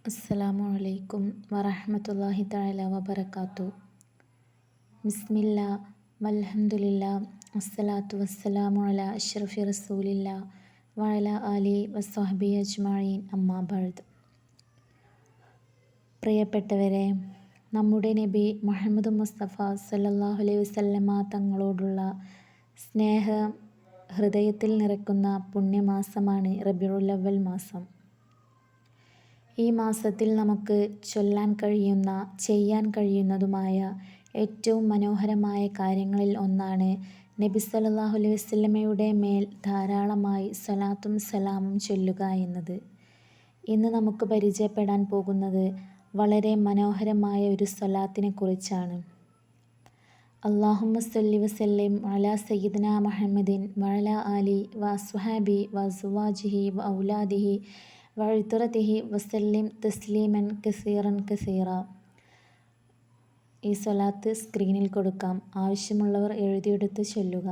അസ്സലാമു അലൈക്കും വറഹ്മത്തുള്ളാഹി തആല വബറകാതുഹു. ബിസ്മില്ലാ വൽഹംദുലില്ലാ വസ്സലാത്തു വസ്സലാമു അലാ അഷ്റഫി റസൂലില്ലാ വഅലാ ആലിഹി വസ്വഹ്ബിഹി അജ്മഈൻ അമ്മാ ബഅദ്. പ്രിയപ്പെട്ടവരെ, നമ്മുടെ നബി മുഹമ്മദ് മുസ്തഫ സല്ലല്ലാഹു അലൈഹി വസല്ലമ തങ്ങളോടുള്ള സ്നേഹം ഹൃദയത്തിൽ നിറയ്ക്കുന്ന പുണ്യമാസമാണ് റബീഉൽ അവ്വൽ മാസം. ഈ മാസത്തിൽ നമുക്ക് ചൊല്ലാൻ കഴിയുന്ന, ചെയ്യാൻ കഴിയുന്നതുമായ ഏറ്റവും മനോഹരമായ കാര്യങ്ങളിൽ ഒന്നാണ് നബി സല്ലല്ലാഹു അലൈഹി വസല്ലമയുടെ മേൽ ധാരാളമായി സ്വലാത്തും സലാമും ചൊല്ലുക എന്നത്. ഇന്ന് നമുക്ക് പരിചയപ്പെടാൻ പോകുന്നത് വളരെ മനോഹരമായ ഒരു സ്വലാത്തിനെ കുറിച്ചാണ്. അല്ലാഹുമ്മ സ്വല്ലി വസല്ലിം അലാ സയ്യിദിനാ മുഹമ്മദിൻ വഅലാ ആലിഹി വഅസ്ഹാബിഹി വഅസ്വാജിഹി വഔലാദിഹി വഇത്റതിഹി വസല്ലിം തസ്ലീമൻ കസീറൻ കസീറ. ഈ സ്വലാത്ത് സ്ക്രീനിൽ കൊടുക്കാം. ആവശ്യമുള്ളവർ എഴുതിയെടുത്ത് ചൊല്ലുക.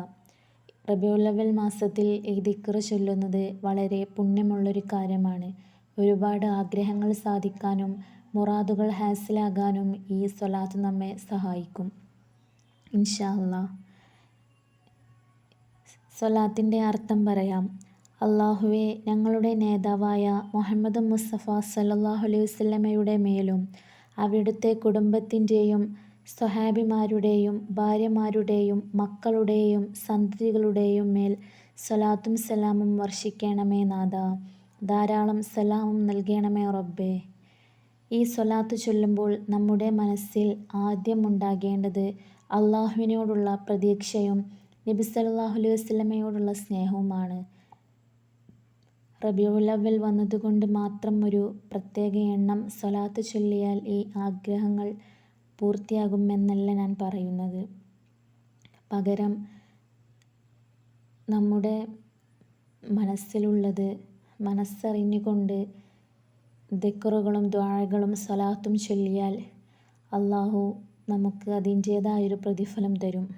റബീഉൽ അവ്വൽ മാസത്തിൽ ഈ ദിക്റ് ചൊല്ലുന്നത് വളരെ പുണ്യമുള്ളൊരു കാര്യമാണ്. ഒരുപാട് ആഗ്രഹങ്ങൾ സാധിക്കാനും മുറാദുകൾ ഹാസിലാകാനും ഈ സ്വലാത്ത് നമ്മെ സഹായിക്കും ഇൻഷാ അല്ലാഹ്. സ്വലാത്തിൻ്റെ അർത്ഥം പറയാം. അല്ലാഹുവേ, ഞങ്ങളുടെ നേതാവായ മുഹമ്മദ് മുസ്തഫ സല്ലല്ലാഹു അലൈഹി വസല്ലമയുടെ മേലും അവിടുത്തെ കുടുംബത്തിൻ്റെയും സ്വഹാബിമാരുടെയും ഭാര്യമാരുടെയും മക്കളുടെയും സന്തതികളുടെയും മേൽ സ്വലാത്തും സലാമും വർഷിക്കണമേ നാഥാ. ധാരാളം സലാമും നൽകണമേ റബ്ബേ. ഈ സ്വലാത്ത് ചൊല്ലുമ്പോൾ നമ്മുടെ മനസ്സിൽ ആദ്യം ഉണ്ടാകേണ്ടത് അള്ളാഹുവിനോടുള്ള പ്രതീക്ഷയും നബി സല്ലല്ലാഹു അലൈഹി വസല്ലമയോടുള്ള സ്നേഹവുമാണ്. റബീഉൽ അവ്വൽ വന്നതുകൊണ്ട് മാത്രം ഒരു പ്രത്യേക എണ്ണം സ്വലാത്ത് ചൊല്ലിയാൽ ഈ ആഗ്രഹങ്ങൾ പൂർത്തിയാകുമെന്നല്ല ഞാൻ പറയുന്നത്. പകരം നമ്മുടെ മനസ്സിലുള്ളത് മനസ്സറിഞ്ഞുകൊണ്ട് ദിക്റുകളും ദുആകളും സ്വലാത്തും ചൊല്ലിയാൽ അല്ലാഹു നമുക്ക് അതിൻ്റേതായൊരു പ്രതിഫലം തരും.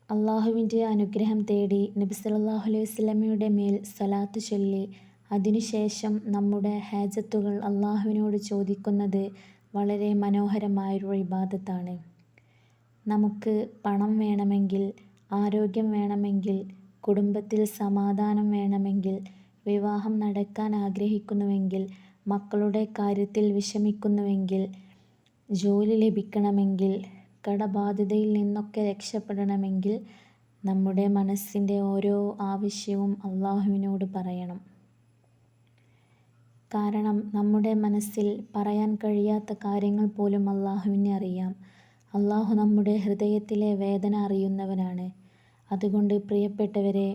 അള്ളാഹുവിൻ്റെ അനുഗ്രഹം തേടി നബി സല്ലല്ലാഹു അലൈഹി വസല്ലമയുടെ മേൽ സ്വലാത്ത് ചൊല്ലി അതിനുശേഷം നമ്മുടെ ഹാജത്തുകൾ അള്ളാഹുവിനോട് ചോദിക്കുന്നത് വളരെ മനോഹരമായൊരു ഇബാദത്താണ്. നമുക്ക് പണം വേണമെങ്കിൽ, ആരോഗ്യം വേണമെങ്കിൽ, കുടുംബത്തിൽ സമാധാനം വേണമെങ്കിൽ, വിവാഹം നടക്കാൻ ആഗ്രഹിക്കുന്നുവെങ്കിൽ, മക്കളുടെ കാര്യത്തിൽ വിഷമിക്കുന്നുവെങ്കിൽ, ജോലി ലഭിക്കണമെങ്കിൽ, കടബാധ്യതയിൽ നിന്നൊക്കെ രക്ഷപ്പെടണമെങ്കിൽ നമ്മുടെ മനസ്സിൻ്റെ ഓരോ ആവശ്യവും അള്ളാഹുവിനോട് പറയണം. കാരണം നമ്മുടെ മനസ്സിൽ പറയാൻ കഴിയാത്ത കാര്യങ്ങൾ പോലും അള്ളാഹുവിനെ അറിയാം. അള്ളാഹു നമ്മുടെ ഹൃദയത്തിലെ വേദന അറിയുന്നവനാണ്. അതുകൊണ്ട് പ്രിയപ്പെട്ടവരെ,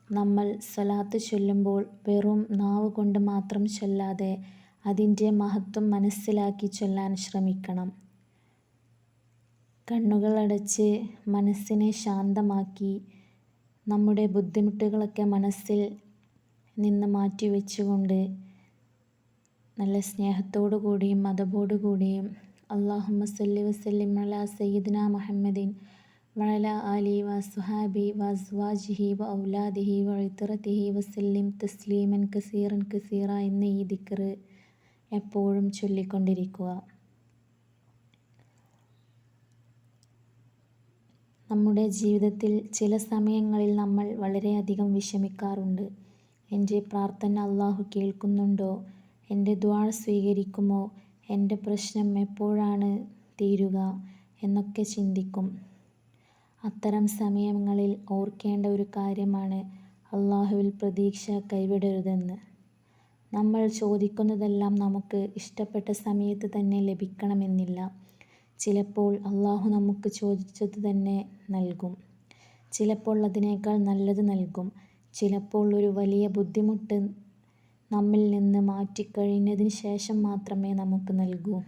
നമ്മൾ സ്വലാത്ത് ചൊല്ലുമ്പോൾ വെറും നാവ് കൊണ്ട് മാത്രം ചൊല്ലാതെ അതിൻ്റെ മഹത്വം മനസ്സിലാക്കി ചൊല്ലാൻ ശ്രമിക്കണം. കണ്ണുകളടച്ച് മനസ്സിനെ ശാന്തമാക്കി നമ്മുടെ ബുദ്ധിമുട്ടുകളൊക്കെ മനസ്സിൽ നിന്ന് മാറ്റിവെച്ചുകൊണ്ട് നല്ല സ്നേഹത്തോടു കൂടിയും അതബോടു കൂടിയും അല്ലാഹുമ്മ സ്വല്ലി വസല്ലിം അലാ സയ്യിദിനാ മുഹമ്മദിൻ വഅലാ ആലിഹി വഅസ്ഹാബിഹി വഅസ്വാജിഹി വഔലാദിഹി വഇത്റതിഹി വസല്ലിം തസ്ലീമൻ കസീറൻ കസീറ എന്ന ഈ ദിക്റ് എപ്പോഴും ചൊല്ലിക്കൊണ്ടിരിക്കുക. നമ്മുടെ ജീവിതത്തിൽ ചില സമയങ്ങളിൽ നമ്മൾ വളരെയധികം വിഷമിക്കാറുണ്ട്. എൻ്റെ പ്രാർത്ഥന അല്ലാഹു കേൾക്കുന്നുണ്ടോ? എൻ്റെ ദുആ സ്വീകരിക്കുമോ? എൻ്റെ പ്രശ്നം എപ്പോഴാണ് തീരുക എന്നൊക്കെ ചിന്തിക്കും. അത്തരം സമയങ്ങളിൽ ഓർക്കേണ്ട ഒരു കാര്യമാണ് അല്ലാഹുവിൽ പ്രതീക്ഷ കൈവിടരുതെന്ന്. നമ്മൾ ചോദിക്കുന്നതെല്ലാം നമുക്ക് ഇഷ്ടപ്പെട്ട സമയത്ത് തന്നെ ലഭിക്കണമെന്നില്ല. ചിലപ്പോൾ അല്ലാഹു നമുക്ക് ചോദിച്ചത് തന്നെ നൽകും. ചിലപ്പോൾ അതിനേക്കാൾ നല്ലത് നൽകും. ചിലപ്പോൾ ഒരു വലിയ ബുദ്ധിമുട്ട് നമ്മിൽ നിന്ന് മാറ്റിക്കഴിഞ്ഞതിന് ശേഷം മാത്രമേ നമുക്ക് നൽകൂ.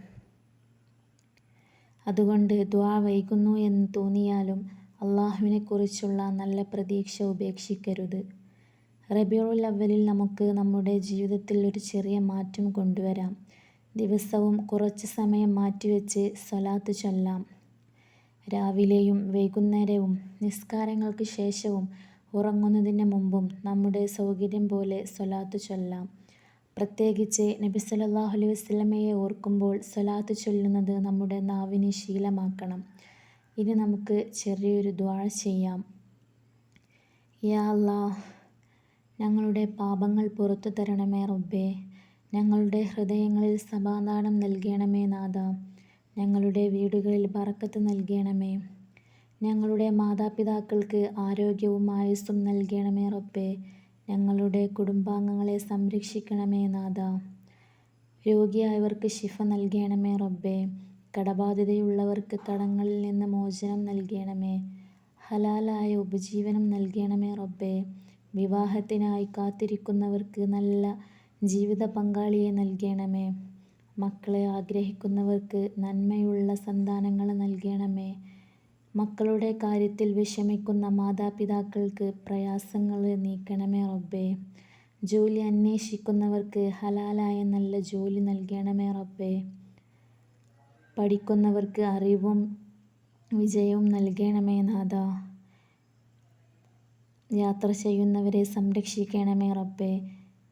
അതുകൊണ്ട് ദുആ വൈകുന്നു എന്ന് തോന്നിയാലും അള്ളാഹുവിനെക്കുറിച്ചുള്ള നല്ല പ്രതീക്ഷ ഉപേക്ഷിക്കരുത്. റബീഉൽ അവ്വലിൽ നമുക്ക് നമ്മുടെ ജീവിതത്തിൽ ഒരു ചെറിയ മാറ്റം കൊണ്ടുവരാം. ദിവസവും കുറച്ച് സമയം മാറ്റിവെച്ച് സ്വലാത്ത് ചൊല്ലാം. രാവിലെയും വൈകുന്നേരവും നിസ്കാരങ്ങൾക്ക് ശേഷവും ഉറങ്ങുന്നതിന് മുമ്പും നമ്മുടെ സൗകര്യം പോലെ സ്വലാത്ത് ചൊല്ലാം. പ്രത്യേകിച്ച് നബി സല്ലല്ലാഹു അലൈഹി വസല്ലമയെ ഓർക്കുമ്പോൾ സ്വലാത്ത് ചൊല്ലുന്നത് നമ്മുടെ നാവിന് ശീലമാക്കണം. ഇനി നമുക്ക് ചെറിയൊരു ദുആ ചെയ്യാം. യാ അല്ലാഹ്, ഞങ്ങളുടെ പാപങ്ങൾ പുറത്തു തരണമേ റബ്ബേ. ഞങ്ങളുടെ ഹൃദയങ്ങളിൽ സമാധാനം നൽകണമേ നാഥാ. ഞങ്ങളുടെ വീടുകളിൽ ബറക്കത്ത് നൽകണമേ. ഞങ്ങളുടെ മാതാപിതാക്കൾക്ക് ആരോഗ്യവും ആയുസ്സും നൽകണമേ റബ്ബേ. ഞങ്ങളുടെ കുടുംബാംഗങ്ങളെ സംരക്ഷിക്കണമേ നാഥാ. രോഗിയായവർക്ക് ശിഫ നൽകണമേ റബ്ബേ. കടബാധ്യതയുള്ളവർക്ക് കടങ്ങളിൽ നിന്ന് മോചനം നൽകണമേ. ഹലാലായ ഉപജീവനം നൽകണമേ റബ്ബേ. വിവാഹത്തിനായി കാത്തിരിക്കുന്നവർക്ക് നല്ല ജീവിത പങ്കാളിയെ നൽകണമേ. മക്കളെ ആഗ്രഹിക്കുന്നവർക്ക് നന്മയുള്ള സന്താനങ്ങളെ നൽകണമേ. മക്കളുടെ കാര്യത്തിൽ വിഷമിക്കുന്ന മാതാപിതാക്കൾക്ക് പ്രയാസങ്ങൾ നീക്കണമേ റബ്ബേ. ജോലി അന്വേഷിക്കുന്നവർക്ക് ഹലാലായ നല്ല ജോലി നൽകണമേ റബ്ബേ. പഠിക്കുന്നവർക്ക് അറിവും വിജയവും നൽകണമേ നാഥാ. യാത്ര ചെയ്യുന്നവരെ സംരക്ഷിക്കണമേ റബ്ബേ.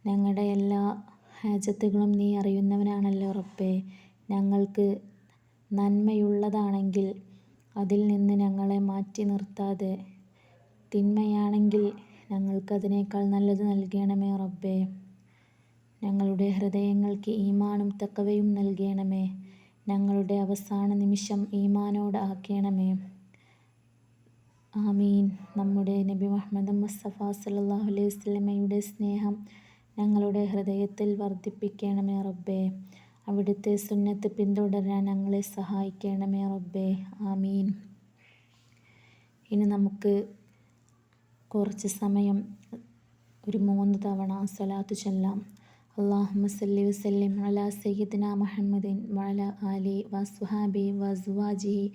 ഞങ്ങളുടെ എല്ലാ ഹാജത്തുകളും നീ അറിയുന്നവനാണല്ലോ റബ്ബേ. ഞങ്ങൾക്ക് നന്മയുള്ളതാണെങ്കിൽ അതിൽ നിന്ന് ഞങ്ങളെ മാറ്റി നിർത്താതെ, തിന്മയാണെങ്കിൽ ഞങ്ങൾക്കതിനേക്കാൾ നല്ലത് നൽകണമേ റബ്ബേ. ഞങ്ങളുടെ ഹൃദയങ്ങൾക്ക് ഈമാനും തഖ്വയും നൽകണമേ. ഞങ്ങളുടെ അവസാന നിമിഷം ഈമാനോട് ആക്കണമേ. ആമീൻ. നമ്മുടെ നബി മുഹമ്മദ് മുസ്തഫ സല്ലല്ലാഹു അലൈഹി വസല്ലമയുടെ സ്നേഹം ഞങ്ങളുടെ ഹൃദയത്തിൽ വർദ്ധിപ്പിക്കണമേ റബ്ബേ. അവിടുത്തെ സുന്നത്ത് പിന്തുടരാൻ ഞങ്ങളെ സഹായിക്കണമേ റബ്ബേ. ആമീൻ. ഇനി നമുക്ക് കുറച്ച് സമയം ഒരു 3 തവണ സ്വലാത്ത് ചൊല്ലാം. അല്ലാഹുമ്മ സല്ലി വസല്ലിം അലാ സയ്യിദിനാ മുഹമ്മദിൻ വഅലാ ആലിഹി വസ്വഹാബിഹി വഅസ്വാജിഹി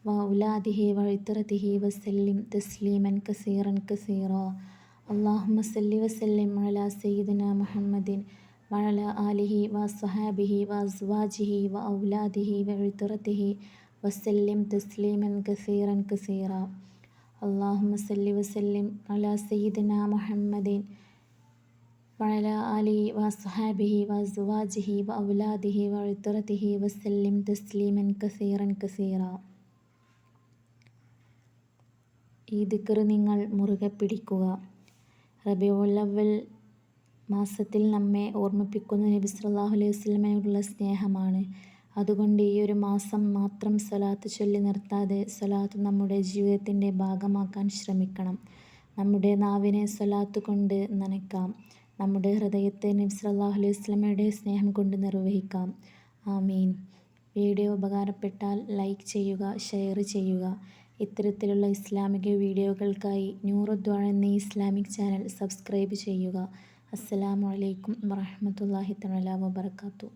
വഔലാദിഹി വഇത്രതിഹി വസല്ലിം തസ്ലീമൻ കസീറൻ കസീറാ. അല്ലാഹുമ്മ സല്ലി വസല്ലിം അലാ സയ്യിദിനാ മുഹമ്മദിൻ വഅലാ ആലിഹി വസ്വഹാബിഹി വഅസ്വാജിഹി വഔലാദിഹി വഇത്രതിഹി വസല്ലിം തസ്ലീമൻ കസീറൻ കസീറാ. അല്ലാഹുമ്മ സല്ലി വസല്ലിം അലാ സയ്യിദിനാ മുഹമ്മദിൻ വഅലാ ആലിഹി വസ്വഹാബിഹി വഅസ്വാജിഹി വഔലാദിഹി വഇത്രതിഹി വസല്ലിം തസ്ലീമൻ കസീറൻ കസീറാ. ഈ ദിക്ർ നിങ്ങൾ മുറുകെ പിടിക്കുക. റബീഉൽ അവ്വൽ മാസത്തിൽ നമ്മെ ഓർമ്മിപ്പിക്കുന്ന നബി സല്ലല്ലാഹു അലൈഹി വസല്ലമയോടുള്ള സ്നേഹമാണ്. അതുകൊണ്ട് ഈ ഒരു മാസം മാത്രം സ്വലാത്ത് ചൊല്ലി നിർത്താതെ സ്വലാത്ത് നമ്മുടെ ജീവിതത്തിൻ്റെ ഭാഗമാക്കാൻ ശ്രമിക്കണം. നമ്മുടെ നാവിനെ സ്വലാത്ത് കൊണ്ട് നനയ്ക്കാം. നമ്മുടെ ഹൃദയത്തെ നബി സല്ലല്ലാഹു അലൈഹി വസല്ലമയുടെ സ്നേഹം കൊണ്ട് നിർവഹിക്കാം. ആമീൻ. വീഡിയോ ഉപകാരപ്പെട്ടാൽ ലൈക്ക് ചെയ്യുക, ഷെയർ ചെയ്യുക. ഇത്തരത്തിലുള്ള ഇസ്ലാമിക വീഡിയോകൾക്കായി നൂറുദ്ദുആ എന്ന ഇസ്ലാമിക് ചാനൽ സബ്സ്ക്രൈബ് ചെയ്യുക. അസ്സലാമു അലൈക്കും വറഹ്മത്തുള്ളാഹി തആല വബറകാതുഹു.